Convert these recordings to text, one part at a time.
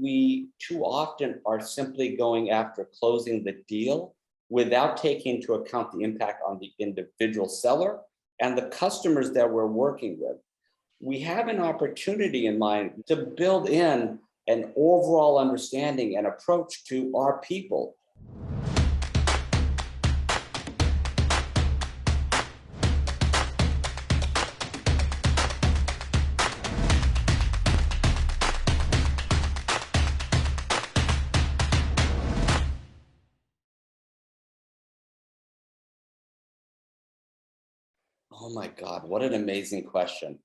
we too often are simply going after closing the deal without taking into account the impact on the individual seller and the customers that we're working with. We have an opportunity in mind to build in an overall understanding and approach to our people. Oh my God, what an amazing question.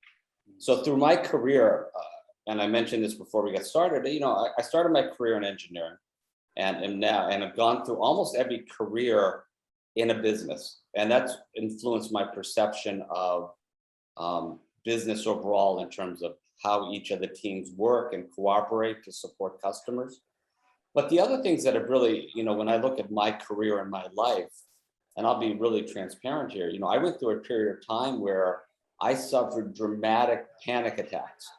So through my career, and I mentioned this before we got started, I started my career in engineering and I've gone through almost every career in a business. And that's influenced my perception of business overall in terms of how each of the teams work and cooperate to support customers. But the other things that have really, when I look at my career and my life, and I'll be really transparent here, I went through a period of time where I suffered dramatic panic attacks.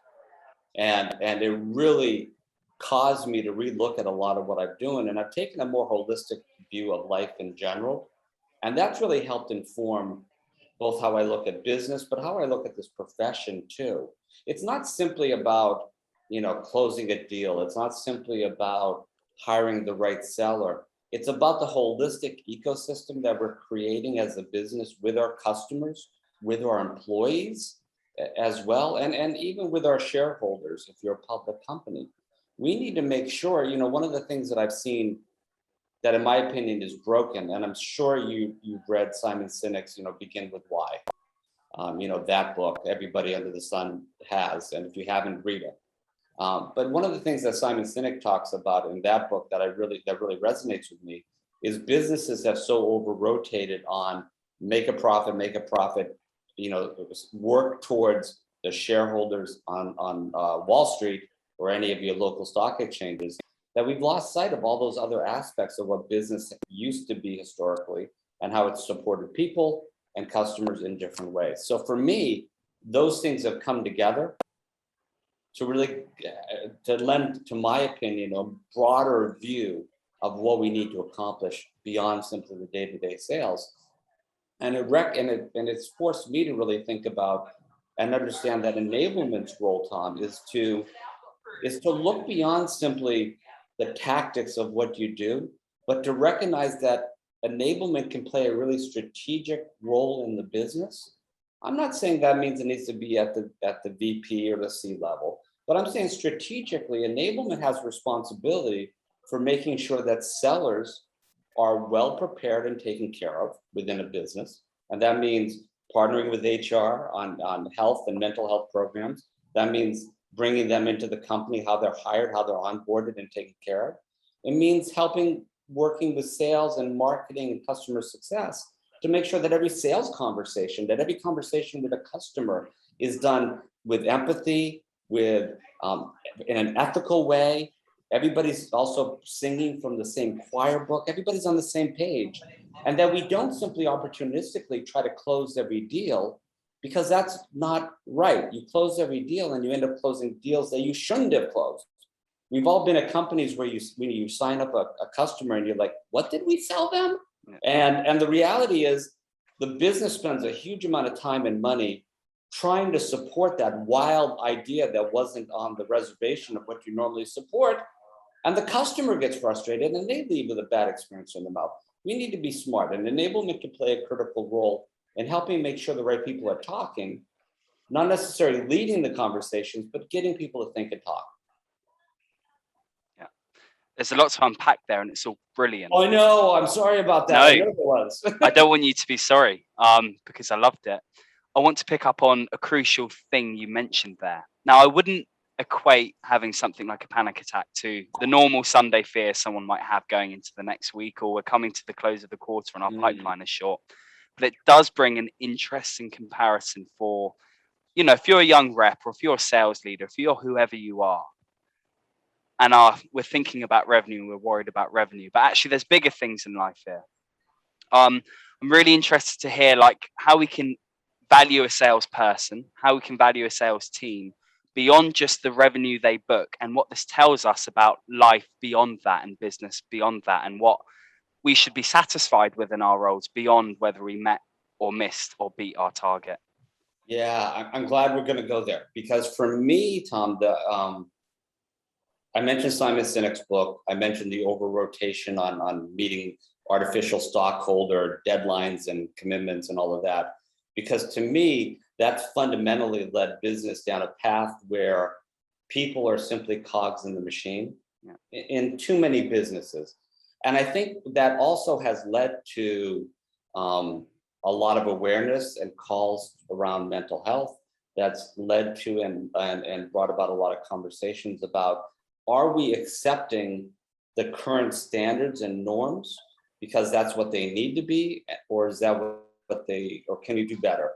And it really caused me to relook at a lot of what I'm doing. And I've taken a more holistic view of life in general. And that's really helped inform both how I look at business, but how I look at this profession too. It's not simply about, closing a deal. It's not simply about hiring the right seller. It's about the holistic ecosystem that we're creating as a business with our customers, with our employees as well, and even with our shareholders if you're a public company. We need to make sure, one of the things that I've seen that in my opinion is broken, and I'm sure you've read Simon Sinek's, Begin with Why. That book everybody under the sun has, and if you haven't, read it. But one of the things that Simon Sinek talks about in that book that really resonates with me is businesses have so over-rotated on make a profit, work towards the shareholders on Wall Street or any of your local stock exchanges, that we've lost sight of all those other aspects of what business used to be historically and how it's supported people and customers in different ways. So for me, those things have come together to really to lend, to my opinion, a broader view of what we need to accomplish beyond simply the day-to-day sales. And it's forced me to really think about and understand that enablement's role, Tom, is to look beyond simply the tactics of what you do, but to recognize that enablement can play a really strategic role in the business. I'm not saying that means it needs to be at the VP or the C level, but I'm saying strategically, enablement has responsibility for making sure that sellers are well prepared and taken care of within a business. And that means partnering with HR on health and mental health programs. That means bringing them into the company, how they're hired, how they're onboarded and taken care of. It means working with sales and marketing and customer success to make sure that every sales conversation, that every conversation with a customer is done with empathy, in an ethical way. Everybody's also singing from the same choir book. Everybody's on the same page. And that we don't simply opportunistically try to close every deal, because that's not right. You close every deal and you end up closing deals that you shouldn't have closed. We've all been at companies where when you sign up a customer and you're like, what did we sell them? And the reality is the business spends a huge amount of time and money trying to support that wild idea that wasn't on the reservation of what you normally support. And the customer gets frustrated and they leave with a bad experience in the mouth. We need to be smart, and enablement can play a critical role in helping make sure the right people are talking, not necessarily leading the conversations, but getting people to think and talk. Yeah, there's a lot to unpack there, and it's all brilliant. Oh, I know. I'm sorry about that. No, I know it was. I don't want you to be sorry, because I loved it. I want to pick up on a crucial thing you mentioned there. Now, I wouldn't equate having something like a panic attack to the normal Sunday fear someone might have going into the next week, or we're coming to the close of the quarter and our pipeline is short. But it does bring an interesting comparison for, if you're a young rep, or if you're a sales leader, if you're whoever you are, and we're thinking about revenue, we're worried about revenue, but actually there's bigger things in life here. I'm really interested to hear how we can value a salesperson, how we can value a sales team beyond just the revenue they book, and what this tells us about life beyond that and business beyond that, and what we should be satisfied with in our roles beyond whether we met or missed or beat our target. Yeah, I'm glad we're going to go there, because for me, Tom, I mentioned Simon Sinek's book. I mentioned the over rotation on meeting artificial stockholder deadlines and commitments and all of that, because to me, that's fundamentally led business down a path where people are simply cogs in the machine in too many businesses. And I think that also has led to a lot of awareness and calls around mental health. That's led to and brought about a lot of conversations about, are we accepting the current standards and norms because that's what they need to be, or is that what they, or can you do better?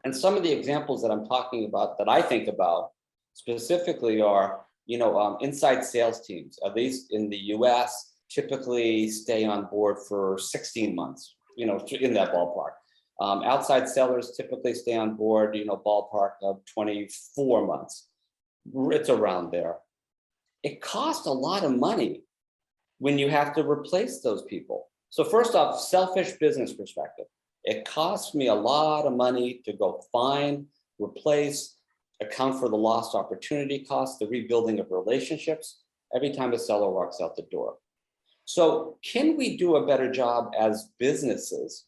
And some of the examples that I'm talking about that I think about specifically are, inside sales teams, at least in the US, typically stay on board for 16 months, in that ballpark. Outside sellers typically stay on board, ballpark of 24 months. It's around there. It costs a lot of money when you have to replace those people. So first off, selfish business perspective. It costs me a lot of money to go find, replace, account for the lost opportunity costs, the rebuilding of relationships every time a seller walks out the door. So can we do a better job as businesses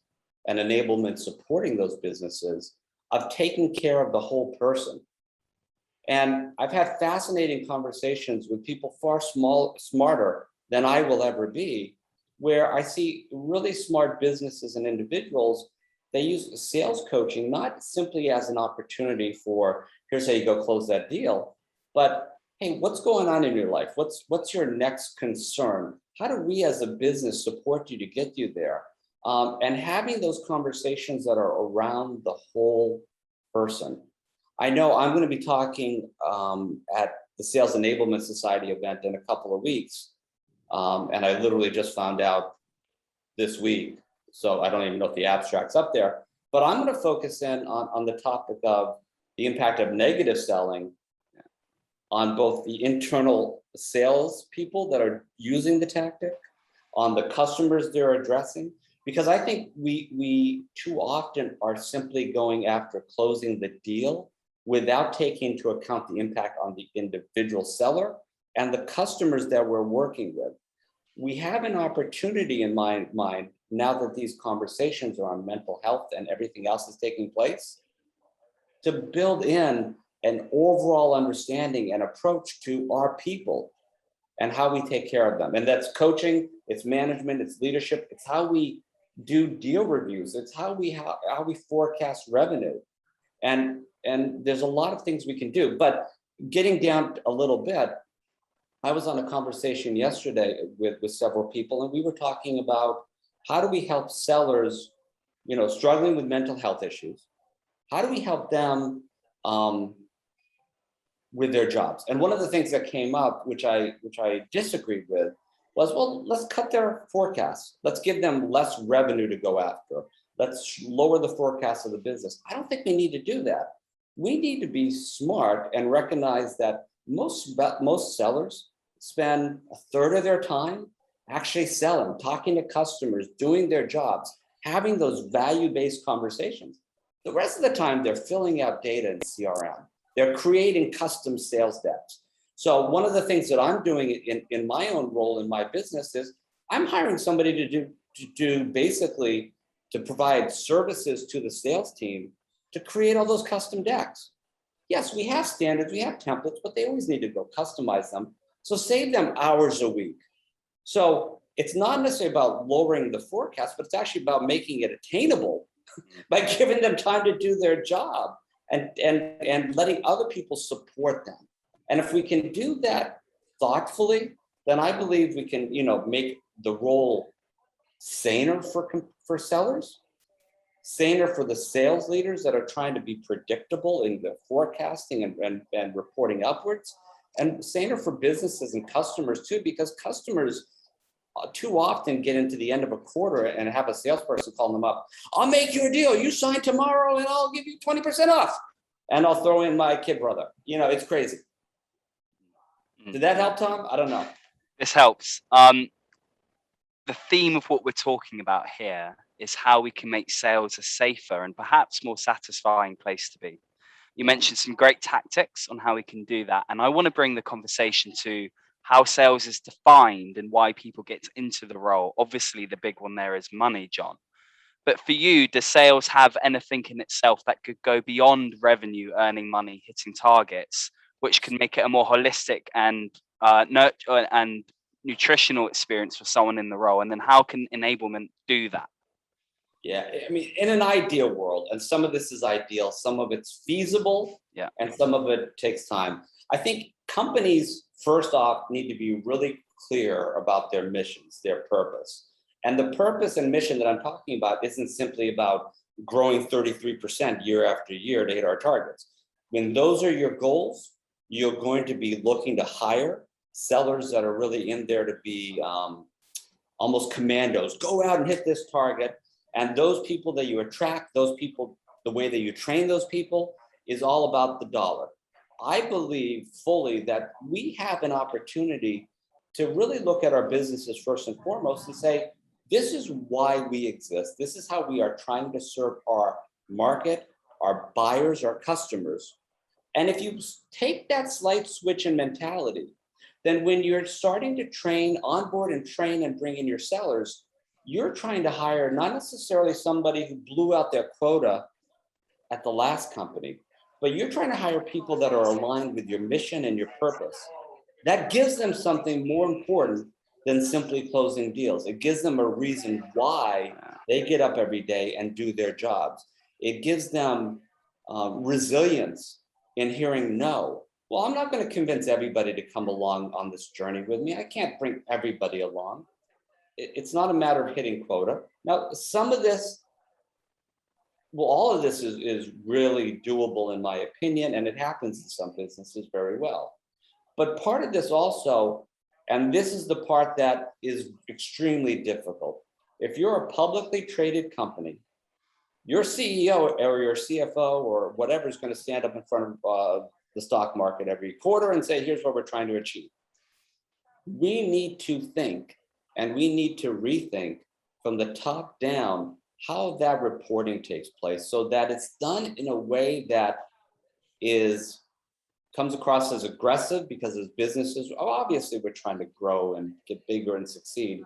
and enablement supporting those businesses of taking care of the whole person? And I've had fascinating conversations with people far smarter than I will ever be, where I see really smart businesses and individuals, they use sales coaching not simply as an opportunity for, here's how you go close that deal, but hey, what's going on in your life? What's your next concern? How do we as a business support you to get you there? And having those conversations that are around the whole person. I know I'm going to be talking at the Sales Enablement Society event in a couple of weeks. And I literally just found out this week, so I don't even know if the abstract's up there, but I'm going to focus in on the topic of the impact of negative selling on both the internal sales people that are using the tactic, on the customers they're addressing, because I think we too often are simply going after closing the deal without taking into account the impact on the individual seller and the customers that we're working with. We have an opportunity in my mind, now that these conversations are on mental health and everything else is taking place, to build in an overall understanding and approach to our people and how we take care of them. And that's coaching, it's management, it's leadership, it's how we do deal reviews, it's how we forecast revenue. And there's a lot of things we can do, but getting down a little bit, I was on a conversation yesterday with several people, and we were talking about how do we help sellers, struggling with mental health issues? How do we help them with their jobs? And one of the things that came up, which I disagreed with, was, well, let's cut their forecasts. Let's give them less revenue to go after. Let's lower the forecast of the business. I don't think we need to do that. We need to be smart and recognize that most sellers spend a third of their time actually selling, talking to customers, doing their jobs, having those value-based conversations. The rest of the time, they're filling out data in CRM. They're creating custom sales decks. So one of the things that I'm doing in my own role in my business is I'm hiring somebody to do basically to provide services to the sales team to create all those custom decks. Yes, we have standards, we have templates, but they always need to go customize them. So save them hours a week. So it's not necessarily about lowering the forecast, but it's actually about making it attainable by giving them time to do their job and letting other people support them. And if we can do that thoughtfully, then I believe we can, make the role saner for sellers, saner for the sales leaders that are trying to be predictable in the forecasting and reporting upwards, and saner for businesses and customers too, because customers too often get into the end of a quarter and have a salesperson calling them up. I'll make you a deal. You sign tomorrow and I'll give you 20% off. and I'll throw in my kid brother. It's crazy. Did that help, Tom? I don't know. This helps. The theme of what we're talking about here is how we can make sales a safer and perhaps more satisfying place to be. You mentioned some great tactics on how we can do that. And I want to bring the conversation to how sales is defined and why people get into the role. Obviously, the big one there is money, John. But for you, does sales have anything in itself that could go beyond revenue, earning money, hitting targets, which can make it a more holistic and nurture and nutritional experience for someone in the role? And then how can enablement do that? Yeah, I mean, in an ideal world, and some of this is ideal, some of it's feasible, Yeah. and some of it takes time. I think companies, first off, need to be really clear about their missions, their purpose. And the purpose and mission that I'm talking about isn't simply about growing 33% year after year to hit our targets. When those are your goals, you're going to be looking to hire sellers that are really in there to be almost commandos. Go out and hit this target. And those people that you attract, those people, the way that you train those people is all about the dollar. I believe fully that we have an opportunity to really look at our businesses first and foremost and say, this is why we exist. This is how we are trying to serve our market, our buyers, our customers. And if you take that slight switch in mentality, then when you're starting to train, onboard and train and bring in your sellers, you're trying to hire not necessarily somebody who blew out their quota at the last company, but you're trying to hire people that are aligned with your mission and your purpose. That gives them something more important than simply closing deals. It gives them a reason why they get up every day and do their jobs. It gives them resilience in hearing no. Well, I'm not going to convince everybody to come along on this journey with me. I can't bring everybody along. It's not a matter of hitting quota. Now, some of this, well, all of this is really doable in my opinion, and it happens in some businesses very well. But part of this also, and this is the part that is extremely difficult. If you're a publicly traded company, your CEO or your CFO or whatever is going to stand up in front of the stock market every quarter and say, here's what we're trying to achieve. We need to think and we need to rethink from the top down how that reporting takes place so that it's done in a way that comes across as aggressive, because as businesses, obviously we're trying to grow and get bigger and succeed,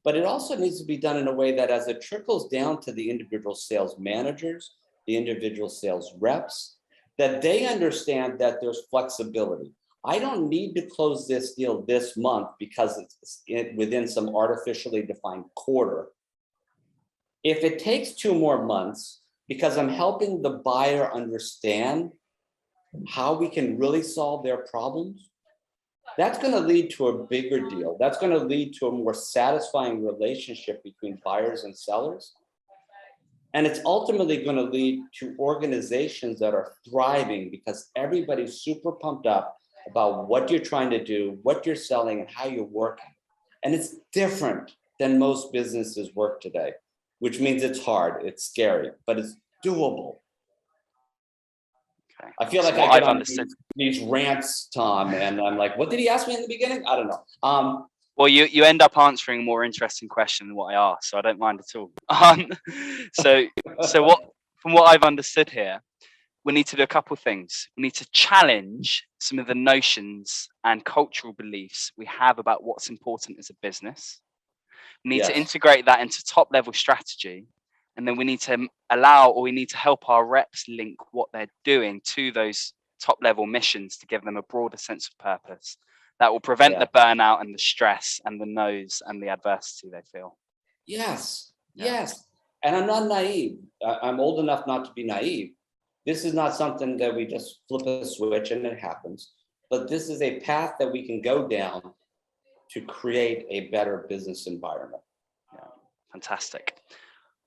but it also needs to be done in a way that as it trickles down to the individual sales managers, the individual sales reps, that they understand that there's flexibility. I don't need to close this deal this month because it's within some artificially defined quarter. If it takes 2 more months, because I'm helping the buyer understand how we can really solve their problems, that's going to lead to a bigger deal. That's going to lead to a more satisfying relationship between buyers and sellers. And it's ultimately going to lead to organizations that are thriving because everybody's super pumped up about what you're trying to do, what you're selling, and how you're working. And it's different than most businesses work today, which means it's hard, it's scary, but it's doable. Okay. I feel like I get on these rants, Tom, and I'm like, what did he ask me in the beginning? I don't know. Well, you end up answering a more interesting question than what I asked, so I don't mind at all. So from what I've understood here, we need to do a couple of things. We need to challenge some of the notions and cultural beliefs we have about what's important as a business. We need to integrate that into top level strategy. And then we need to we need to help our reps link what they're doing to those top level missions to give them a broader sense of purpose that will prevent the burnout and the stress and the no's and the adversity they feel. Yes. And I'm not naive. I'm old enough not to be naive. This is not something that we just flip a switch and it happens, but this is a path that we can go down to create a better business environment. Yeah, fantastic.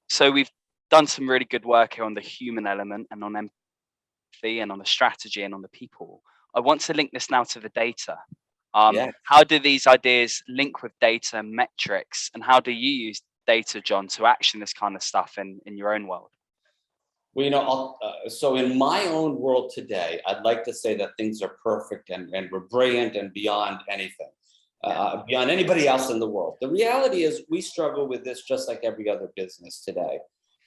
So we've done some really good work here on the human element and on empathy and on the strategy and on the people. I want to link this now to the data. How do these ideas link with data and metrics, and how do you use data, John, to action this kind of stuff in your own world? Well, so in my own world today, I'd like to say that things are perfect and we're brilliant and beyond anything, beyond anybody else in the world. The reality is we struggle with this just like every other business today.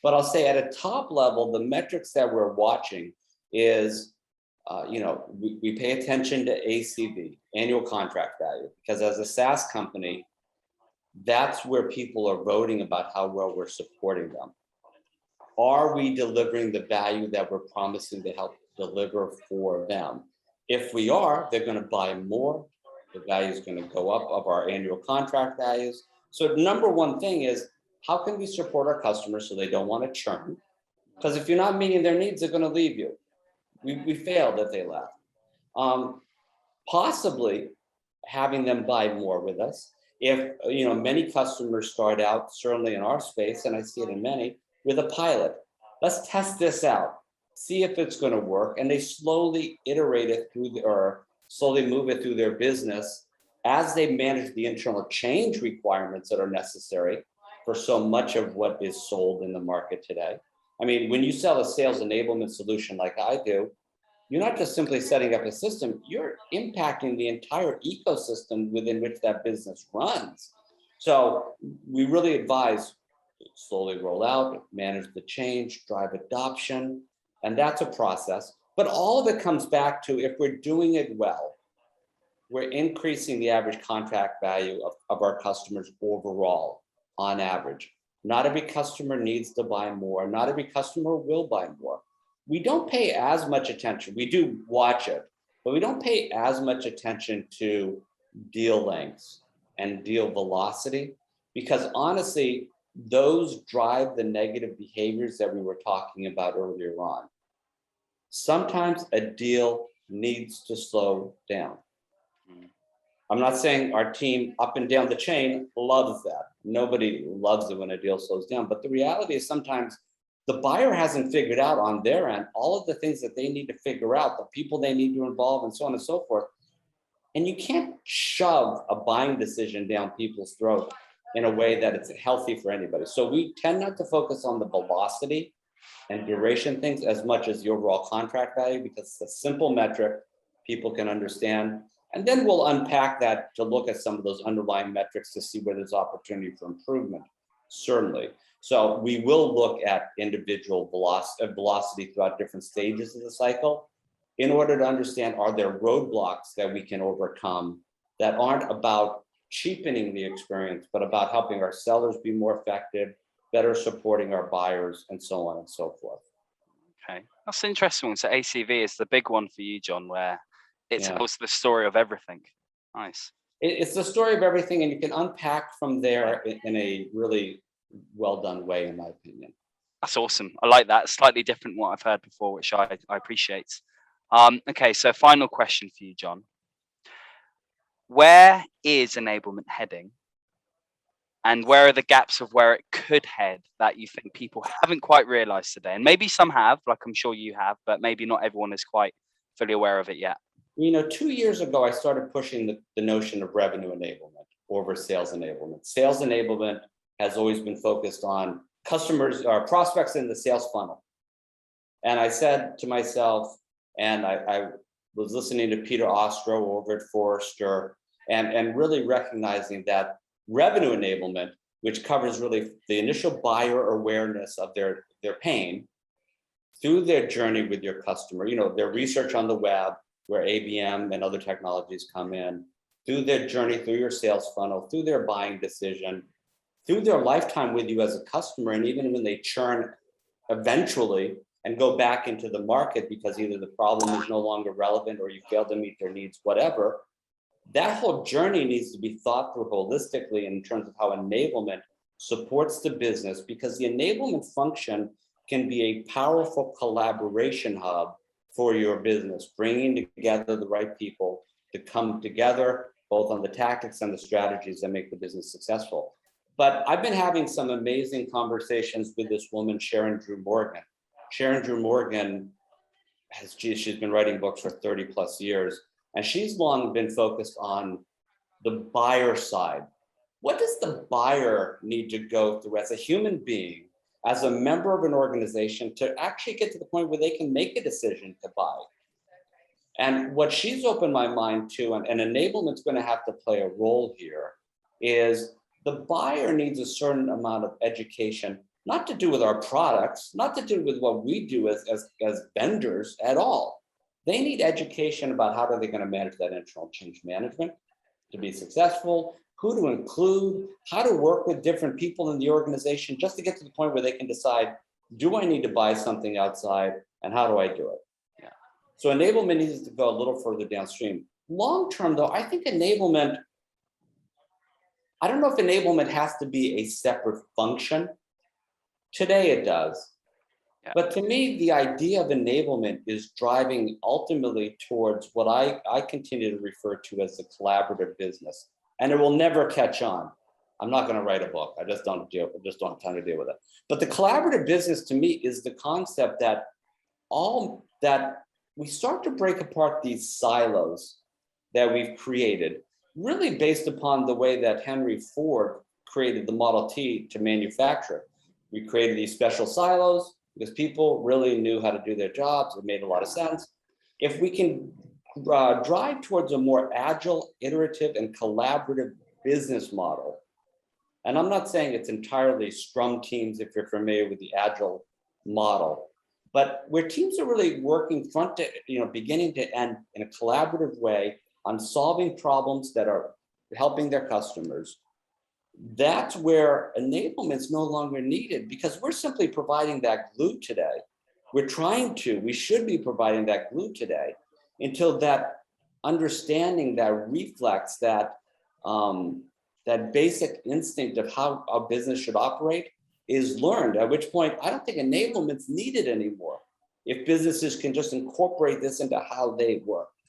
But I'll say at a top level, the metrics that we're watching is, we pay attention to ACV, annual contract value, because as a SaaS company, that's where people are voting about how well we're supporting them. Are we delivering the value that we're promising to help deliver for them? If we are, they're going to buy more. The value is going to go up of our annual contract values. So the number one thing is, how can we support our customers so they don't want to churn? Because if you're not meeting their needs, they're going to leave you. We failed if they left. Possibly having them buy more with us. If many customers start out, certainly in our space, and I see it in many, with a pilot. Let's test this out, see if it's going to work, and they slowly iterate it through or slowly move it through their business as they manage the internal change requirements that are necessary for so much of what is sold in the market today. I mean, when you sell a sales enablement solution like I do, you're not just simply setting up a system, you're impacting the entire ecosystem within which that business runs. So we really advise slowly roll out, manage the change, drive adoption, and that's a process. But all of it comes back to, if we're doing it well, we're increasing the average contract value of our customers overall, on average. Not every customer needs to buy more. Not every customer will buy more. We don't pay as much attention. We do watch it, but we don't pay as much attention to deal lengths and deal velocity, because honestly, those drive the negative behaviors that we were talking about earlier on. Sometimes a deal needs to slow down. I'm not saying our team up and down the chain loves that. Nobody loves it when a deal slows down, but the reality is sometimes the buyer hasn't figured out on their end all of the things that they need to figure out, the people they need to involve, and so on and so forth. And you can't shove a buying decision down people's throat in a way that it's healthy for anybody. So we tend not to focus on the velocity and duration things as much as the overall contract value, because it's a simple metric people can understand. And then we'll unpack that to look at some of those underlying metrics to see where there's opportunity for improvement, certainly. So we will look at individual velocity throughout different stages of the cycle in order to understand, are there roadblocks that we can overcome that aren't about cheapening the experience, but about helping our sellers be more effective, better supporting our buyers, and so on and so forth. Okay, that's an interesting one. So ACV is the big one for you, John, where it Yeah. tells the story of everything. Nice. It's the story of everything, and you can unpack from there in a really well done way, in my opinion. That's awesome. I like that. Slightly different what I've heard before, which I appreciate. Okay, so final question for you, John. Where is enablement heading? And where are the gaps of where it could head that you think people haven't quite realized today? And maybe some have, like I'm sure you have, but maybe not everyone is quite fully aware of it yet. 2 years ago, I started pushing the notion of revenue enablement over sales enablement. Sales enablement has always been focused on customers or prospects in the sales funnel. And I said to myself, and I was listening to Peter Ostro over at Forrester, and really recognizing that revenue enablement, which covers really the initial buyer awareness of their pain through their journey with your customer, their research on the web, where ABM and other technologies come in, through their journey through your sales funnel, through their buying decision, through their lifetime with you as a customer, and even when they churn eventually and go back into the market because either the problem is no longer relevant or you failed to meet their needs, whatever, that whole journey needs to be thought through holistically in terms of how enablement supports the business, because the enablement function can be a powerful collaboration hub for your business, bringing together the right people to come together, both on the tactics and the strategies that make the business successful. But I've been having some amazing conversations with this woman, Sharon Drew Morgan. Sharon Drew Morgan she's been writing books for 30 plus years, and she's long been focused on the buyer side. What does the buyer need to go through as a human being as a member of an organization to actually get to the point where they can make a decision to buy. And what she's opened my mind to, and enablement's going to have to play a role here, is the buyer needs a certain amount of education, not to do with our products, not to do with what we do as vendors at all. They need education about how are they going to manage that internal change management to be successful, who to include, how to work with different people in the organization, just to get to the point where they can decide, do I need to buy something outside, and how do I do it? Yeah. So enablement needs to go a little further downstream. Long term, though, I think enablement, I don't know if enablement has to be a separate function. Today it does. Yeah. But to me, the idea of enablement is driving ultimately towards what I continue to refer to as the collaborative business. And it will never catch on. I'm not going to write a book. I just don't have time to deal with it. But the collaborative business to me is the concept that we start to break apart these silos that we've created, really based upon the way that Henry Ford created the Model T to manufacture. We created these special silos because people really knew how to do their jobs. It made a lot of sense. If we can drive towards a more agile, iterative, and collaborative business model, and I'm not saying it's entirely Scrum teams if you're familiar with the agile model, but where teams are really working beginning to end in a collaborative way on solving problems that are helping their customers, that's where enablement's no longer needed, because we're simply providing that glue today. We should be providing that glue today until that understanding, that reflex, that basic instinct of how a business should operate is learned, at which point I don't think enablement's needed anymore if businesses can just incorporate this into how they work.